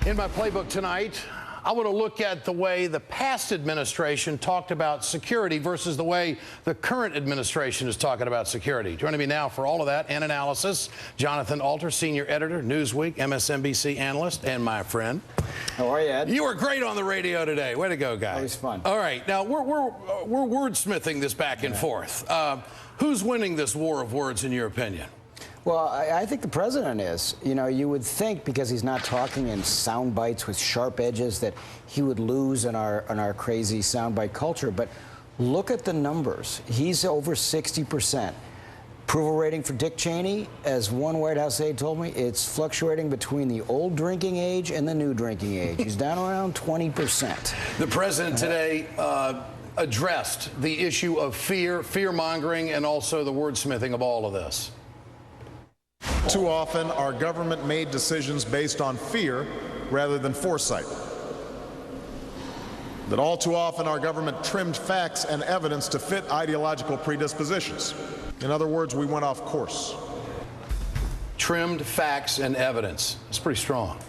In my playbook tonight, I want to look at the way the past administration talked about security versus the way the current administration is talking about security. Joining me now for all of that and analysis, Jonathan Alter, senior editor, Newsweek, MSNBC analyst, and my friend. How are you, Ed? You were great on the radio today. Way to go, guys. Always fun. All right, now we're wordsmithing this back and forth. Who's winning this war of words, in your opinion? Well, I think the president is. You know, you would think because he's not talking in sound bites with sharp edges that he would lose in our crazy soundbite culture. But look at the numbers. He's over 60%. Approval rating for Dick Cheney, as one White House aide told me, it's fluctuating between the old drinking age and the new drinking age. He's down around 20%. The president today addressed the issue of fear-mongering, and also the wordsmithing of all of this. Too often, our government made decisions based on fear rather than foresight. That all too often, our government trimmed facts and evidence to fit ideological predispositions. In other words, we went off course. Trimmed facts and evidence. It's pretty strong.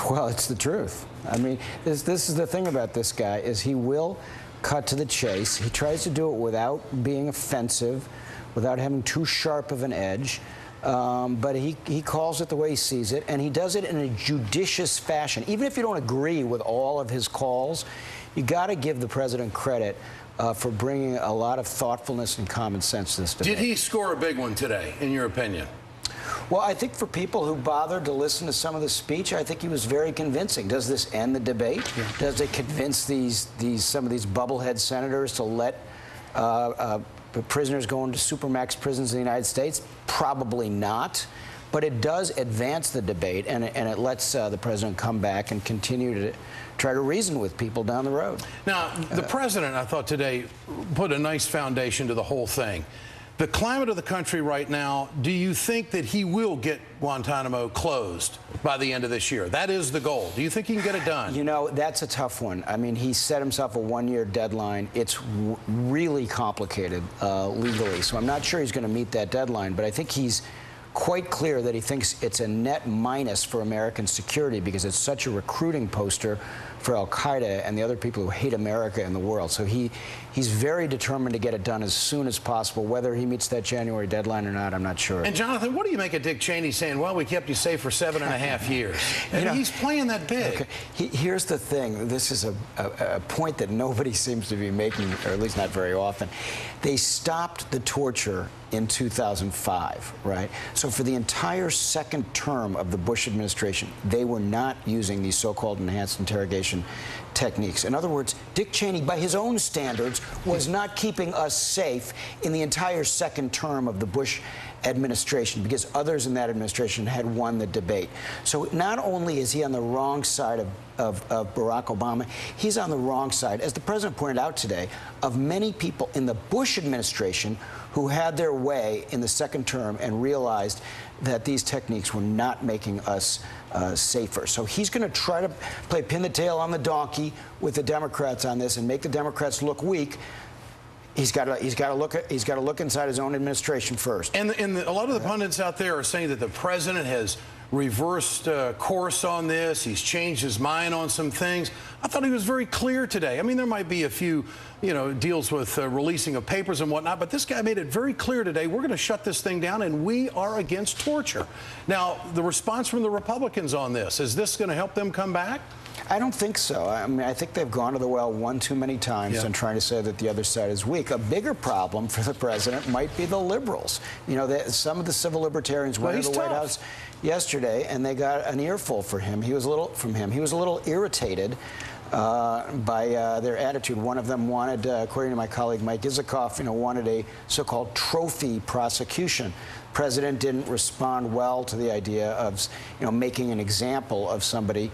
Well, it's the truth. I mean, this is the thing about this guy, is he will cut to the chase. He tries to do it without being offensive, without having too sharp of an edge. But he calls it the way he sees it, and he does it in a judicious fashion. Even if you don't agree with all of his calls, you got to give the president credit for bringing a lot of thoughtfulness and common sense to this debate. Did he score a big one today, in your opinion? Well, I think for people who bothered to listen to some of the speech, I think he was very convincing. Does this end the debate? Yeah. Does it convince some of these bubblehead senators to let prisoners go into supermax prisons in the United States? Probably not. But it does advance the debate, and it lets the president come back and continue to try to reason with people down the road. Now, the president, I thought today, put a nice foundation to the whole thing. The climate of the country right now, do you think that he will get Guantanamo closed by the end of this year? That is the goal. Do you think he can get it done? You know, that's a tough one. I mean, he set himself a one-year deadline. It's really complicated legally, so I'm not sure he's going to meet that deadline, but I think he's quite clear that he thinks it's a net minus for American security because it's such a recruiting poster for al-Qaeda and the other people who hate America in the world. So he's very determined to get it done as soon as possible. Whether he meets that January deadline or not, I'm not sure. And Jonathan, what do you make of Dick Cheney saying, well, we kept you safe for 7.5 years? And he's playing that big. Okay. Here's the thing. This is a point that nobody seems to be making, or at least not very often. They stopped the torture in 2005, right? So for the entire second term of the Bush administration, they were not using these so-called enhanced interrogation techniques. In other words, Dick Cheney, by his own standards, was not keeping us safe in the entire second term of the Bush administration because others in that administration had won the debate. So not only is he on the wrong side of Barack Obama, he's on the wrong side, as the president pointed out today, of many people in the Bush administration who had their way in the second term and realized that these techniques were not making us safer. So he's going to try to play pin the tail on the donkey with the Democrats on this and make the Democrats look weak. He's got to look inside his own administration first. And a lot of the pundits out there are saying that the president has reversed course on this. He's changed his mind on some things. I thought he was very clear today. I mean, there might be a few, deals with releasing of papers and whatnot, but this guy made it very clear today, we're going to shut this thing down, and we are against torture. Now, the response from the Republicans on this, is this going to help them come back? I don't think so. I mean, I think they've gone to the well one too many times and trying to say that the other side is weak. A bigger problem for the president might be the liberals. You know, some of the civil libertarians went to the White House yesterday, and they got an earful for him. He was a little irritated by their attitude. One of them wanted, according to my colleague Mike Isikoff, wanted a so-called trophy prosecution. The president didn't respond well to the idea of, making an example of somebody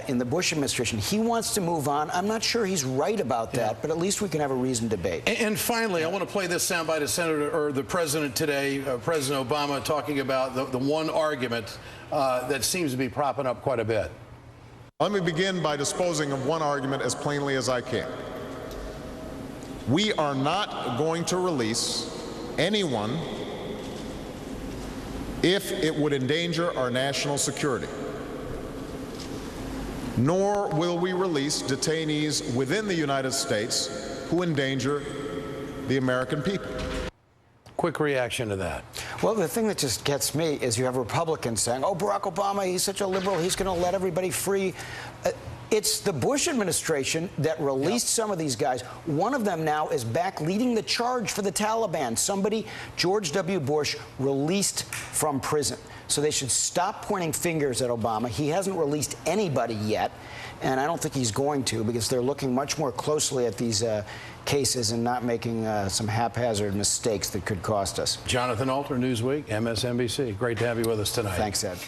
in the Bush administration. He wants to move on. I'm not sure he's right about that, but at least we can have a reasoned debate. And finally, I want to play this soundbite of the president today, President Obama, talking about the one argument that seems to be propping up quite a bit. Let me begin by disposing of one argument as plainly as I can. We are not going to release anyone if it would endanger our national security. nor will we release detainees within the United States who endanger the American people. Quick reaction to that. Well, the thing that just gets me is you have Republicans saying, oh, Barack Obama, he's such a liberal, he's going to let everybody free. It's the Bush administration that released some of these guys. One of them now is back leading the charge for the Taliban. Somebody, George W. Bush, released from prison. So they should stop pointing fingers at Obama. He hasn't released anybody yet, and I don't think he's going to, because they're looking much more closely at these cases and not making some haphazard mistakes that could cost us. Jonathan Alter, Newsweek, MSNBC. Great to have you with us tonight. Thanks, Ed.